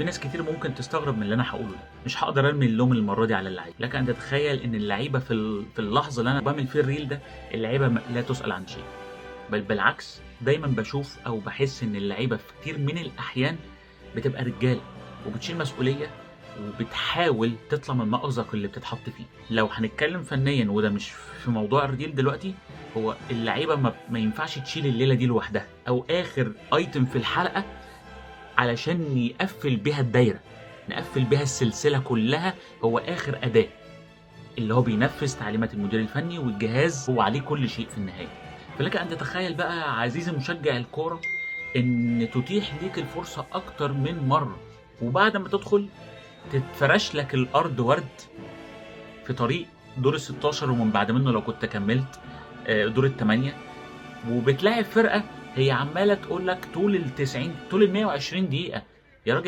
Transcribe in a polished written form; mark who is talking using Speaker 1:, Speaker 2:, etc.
Speaker 1: في ناس كتير ممكن تستغرب من اللي انا هقوله ده، مش هقدر ارمي اللوم المره دي على اللعيبه، لك ان تتخيل ان اللعيبه في اللحظه اللي انا بعمل فيه الريل ده اللعيبه لا تسأل عن شيء، بل بالعكس دايما بشوف او بحس ان اللعيبه في كتير من الاحيان بتبقى رجاله وبتشيل مسؤوليه وبتحاول تطلع من المأزق اللي بتتحط فيه. لو هنتكلم فنيا وده مش في موضوع الريل دلوقتي، هو اللعيبه ما ينفعش تشيل الليله دي لوحدها او اخر ايتم في الحلقه علشان يقفل بيها الدايره، نقفل بيها السلسله كلها. هو اخر اداه اللي هو بينفذ تعليمات المدير الفني والجهاز، هو عليه كل شيء في النهايه. فلك ان تتخيل بقى عزيزي مشجع الكوره ان تتيح ليك الفرصه اكتر من مره، وبعد ما تدخل تتفرش لك الارض ورد في طريق دور ال 16 ومن بعد منه لو كنت كملت دور الثمانيه، وبتلاعب فرقه هي عماله تقول لك طول ال 90 طول ال 120 دقيقه